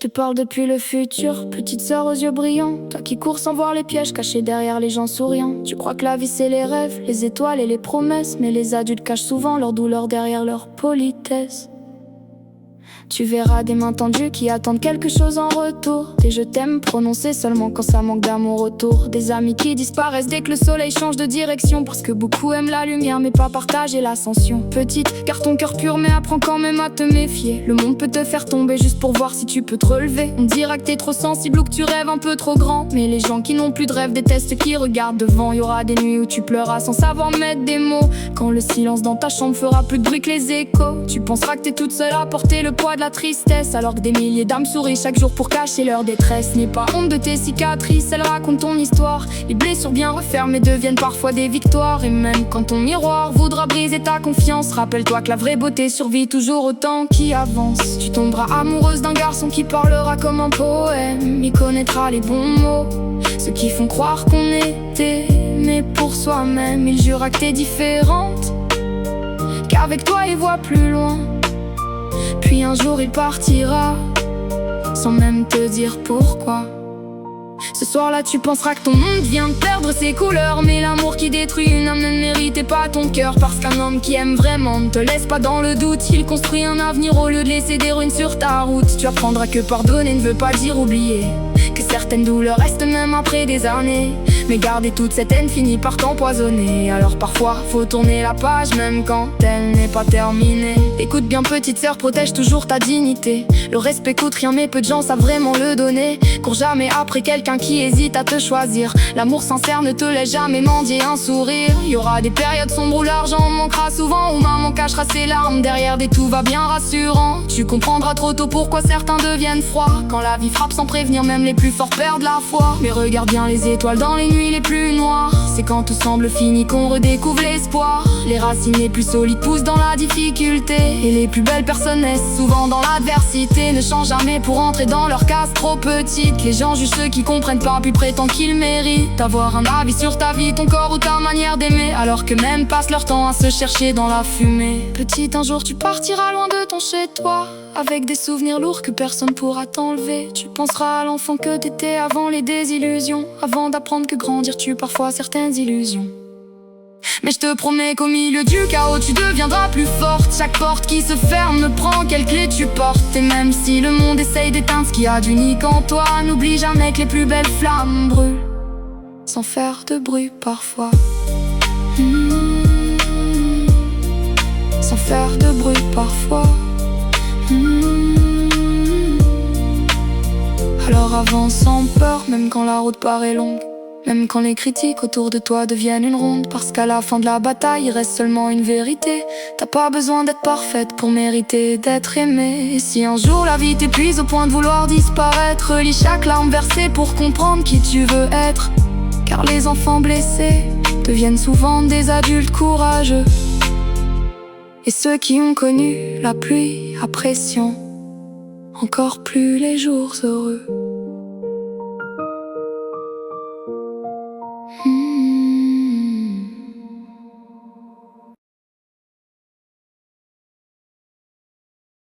te parle depuis le futur, petite sœur aux yeux brillants. Toi qui cours sans voir les pièges cachés derrière les gens souriants. Tu crois que la vie c'est les rêves, les étoiles et les promesses, mais les adultes cachent souvent leur douleur derrière leur politesse. Tu verras des mains tendues qui attendent quelque chose en retour. Des je t'aime prononcés seulement quand ça manque d'amour autour. Des amis qui disparaissent dès que le soleil change de direction. Parce que beaucoup aiment la lumière mais pas partager l'ascension. Petite, garde ton cœur pur mais apprends quand même à te méfier. Le monde peut te faire tomber juste pour voir si tu peux te relever. On dira que t'es trop sensible ou que tu rêves un peu trop grand. Mais les gens qui n'ont plus de rêve détestent qui regardent devant. Y aura des nuits où tu pleuras sans savoir mettre des mots. Quand le silence dans ta chambre fera plus de bruit que les échos. Tu penseras que t'es toute seule à porter le poids de la tristesse, alors que des milliers d'âmes sourient chaque jour pour cacher leur détresse. N'aie pas honte de tes cicatrices, elles racontent ton histoire. Les blessures bien refermées deviennent parfois des victoires. Et même quand ton miroir voudra briser ta confiance, rappelle-toi que la vraie beauté survit toujours au temps qui avance. Tu tomberas amoureuse d'un garçon qui parlera comme un poème. Il connaîtra les bons mots, ceux qui font croire qu'on était aimé pour soi-même. Il jurera que t'es différente, qu'avec toi il voit plus loin. Puis un jour il partira, sans même te dire pourquoi. Ce soir-là tu penseras que ton monde vient de perdre ses couleurs. Mais l'amour qui détruit une âme ne méritait pas ton cœur. Parce qu'un homme qui aime vraiment ne te laisse pas dans le doute. Il construit un avenir au lieu de laisser des ruines sur ta route. Tu apprendras que pardonner ne veut pas dire oublier, que certaines douleurs restent même après des années. Mais garder toute cette haine finit par t'empoisonner. Alors parfois faut tourner la page même quand elle n'est pas terminée. Écoute bien petite sœur, protège toujours ta dignité. Le respect coûte rien mais peu de gens savent vraiment le donner. Cours jamais après quelqu'un qui hésite à te choisir. L'amour sincère ne te laisse jamais mendier un sourire. Y aura des périodes sombres où l'argent manquera souvent, où maman cachera ses larmes derrière des tout va bien rassurants. Tu comprendras trop tôt pourquoi certains deviennent froids. Quand la vie frappe sans prévenir, même les plus forts perdent la foi. Mais regarde bien les étoiles dans les nuits les plus noires. C'est quand tout semble fini qu'on redécouvre l'espoir. Les racines les plus solides poussent dans la difficulté, et les plus belles personnes naissent souvent dans l'adversité. Ne changent jamais pour entrer dans leur case trop petite. Les gens jugent ceux qui comprennent pas puis prétendent qu'ils méritent d'avoir un avis sur ta vie, ton corps ou ta manière d'aimer, alors que même passent leur temps à se chercher dans la fumée. Petite, un jour tu partiras loin de ton chez-toi, avec des souvenirs lourds que personne pourra t'enlever. Tu penseras à l'enfant que t'étais avant les désillusions, avant d'apprendre que grandir tue parfois certaines illusions. Mais je te promets qu'au milieu du chaos tu deviendras plus forte. Chaque porte qui se ferme ne prend quelle clé tu portes. Et même si le monde essaye d'éteindre ce qu'il y a d'unique en toi, n'oublie jamais que les plus belles flammes brûlent sans faire de bruit parfois. Sans faire de bruit parfois. Alors avance sans peur, même quand la route paraît longue. Même quand les critiques autour de toi deviennent une ronde. Parce qu'à la fin de la bataille, il reste seulement une vérité. T'as pas besoin d'être parfaite pour mériter d'être aimée. Et si un jour la vie t'épuise au point de vouloir disparaître, relis chaque larme versée pour comprendre qui tu veux être. Car les enfants blessés deviennent souvent des adultes courageux. Et ceux qui ont connu la pluie apprécient encore plus les jours heureux.